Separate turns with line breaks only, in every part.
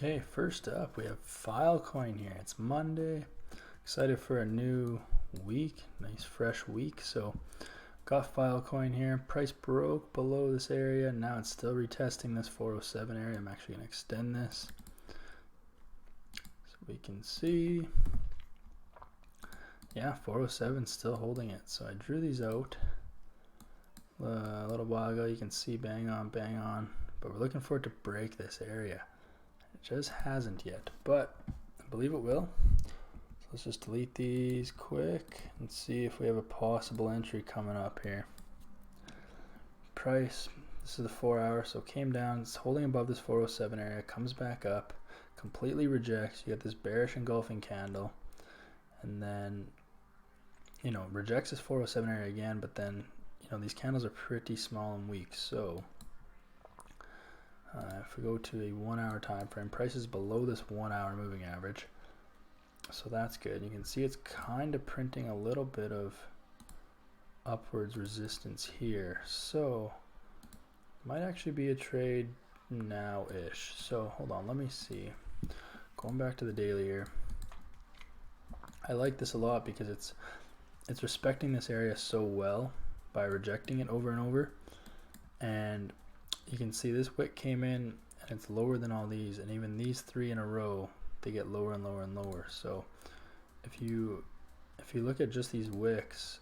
Okay, first up we have FILECOIN here. It's Monday. Excited for a new week, nice fresh week. So got FILECOIN here. Price broke below this area. Now it's still retesting this 407 area. I'm actually going to extend this so we can see. Yeah, 407 still holding it. So I drew these out a little while ago. You can see bang on, but we're looking for it to break this area. It just hasn't yet, but I believe it will. So let's just delete these quick and see if we have a possible entry coming up here. Price, this is the 4 hour, so it came down, it's holding above this 407 area, comes back up, completely rejects. You get this bearish engulfing candle, and then rejects this 407 area again, but then these candles are pretty small and weak. So if we go to a 1 hour time frame, price is below this 1 hour moving average, so that's good. You can see it's kind of printing a little bit of upwards resistance here, so might actually be a trade now-ish. So hold on, let me see. Going back to the daily here, I like this a lot because it's respecting this area so well by rejecting it over and over. And you can see this wick came in and it's lower than all these, and even these three in a row, they get lower and lower and lower. So if you look at just these wicks,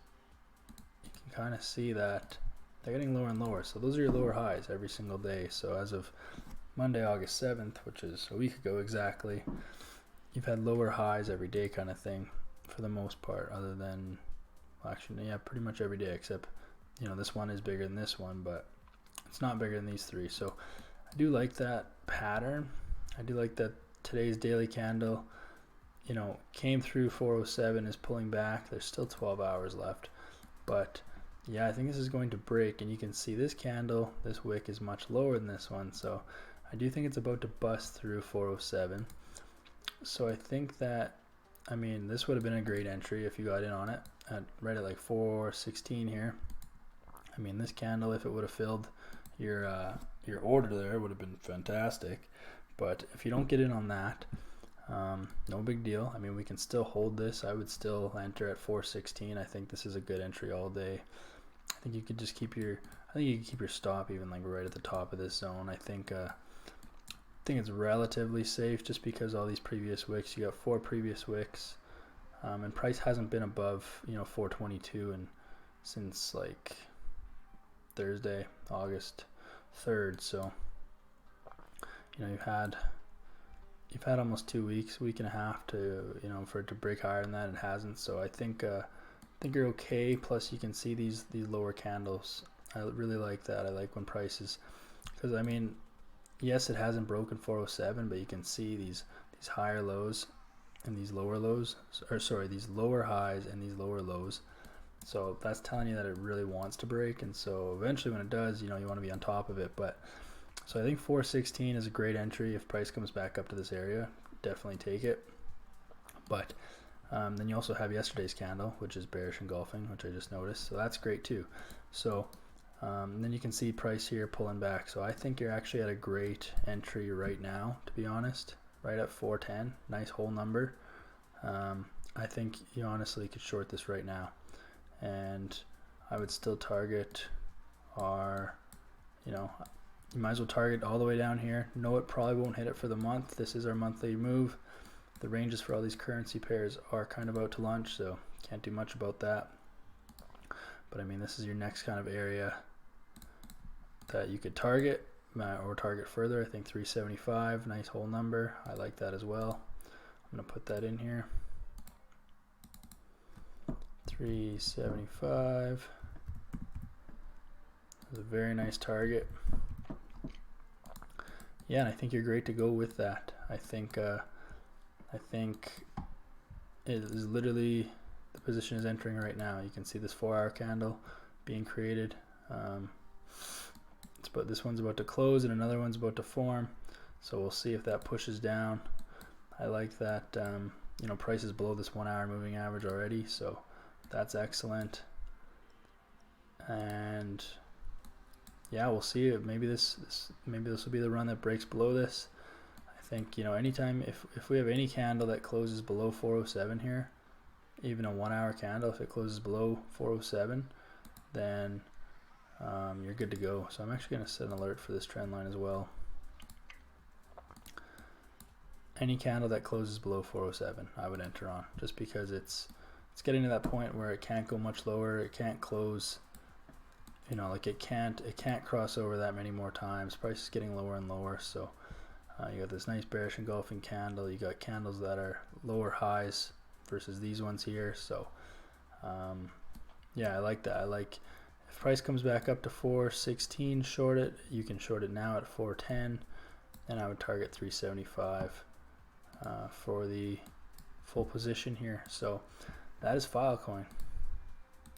you can kind of see that they're getting lower and lower. So those are your lower highs every single day. So as of Monday, August 7th, which is a week ago exactly, you've had lower highs every day kind of thing for the most part, other than, well, actually, yeah, pretty much every day, except this one is bigger than this one, but it's not bigger than these three. So I do like that pattern. I do like that today's daily candle came through 407, is pulling back. There's still 12 hours left, but yeah, I think this is going to break, and you can see this candle, this wick is much lower than this one, so I do think it's about to bust through 407. So I think that, this would have been a great entry if you got in on it right at like 416 here. This candle, if it would have filled your order there, would have been fantastic. But if you don't get in on that, no big deal. We can still hold this. I would still enter at 416. I think this is a good entry all day. I think you could just keep your stop even like right at the top of this zone. I think it's relatively safe just because all these previous wicks, you got 4 previous wicks, and price hasn't been above 422 and since like Thursday, August 3rd. So you've had almost 2 weeks, week and a half to for it to break higher than that. It hasn't. So I think you're okay. Plus you can see these lower candles. I really like that. I like when prices, because yes, it hasn't broken 407, but you can see these higher lows and these lower lows, or sorry, these lower highs and these lower lows. So that's telling you that it really wants to break, and so eventually when it does, you want to be on top of it. But so I think 416 is a great entry. If price comes back up to this area, definitely take it. But then you also have yesterday's candle, which is bearish engulfing, which I just noticed, so that's great too. So then you can see price here pulling back. So I think you're actually at a great entry right now, to be honest, right at 410. Nice whole number. I think you honestly could short this right now, and I would still target our, you might as well target all the way down here. No, it probably won't hit it for the month. This is our monthly move. The ranges for all these currency pairs are kind of out to lunch, so can't do much about that. But this is your next kind of area that you could target or target further. I think 375, nice whole number. I like that as well. I'm going to put that in here. 375 is a very nice target. Yeah, and I think you're great to go with that. I think it is literally, the position is entering right now. You can see this 4 hour candle being created. But this one's about to close and another one's about to form, so we'll see if that pushes down. I like that. Price is below this 1 hour moving average already, so that's excellent. And yeah, we'll see. Maybe this will be the run that breaks below this. I think, you know, anytime if we have any candle that closes below 407 here, even a 1 hour candle, if it closes below 407, then you're good to go. So I'm actually going to set an alert for this trend line as well. Any candle that closes below 407, I would enter on, just because it's getting to that point where it can't go much lower. It can't close, you know, like it can't cross over that many more times. Price is getting lower and lower. So you got this nice bearish engulfing candle. You got candles that are lower highs versus these ones here. So yeah, I like that. I like, if price comes back up to 416, short it. You can short it now at 410, and I would target 375 for the full position here. So that is FILECOIN.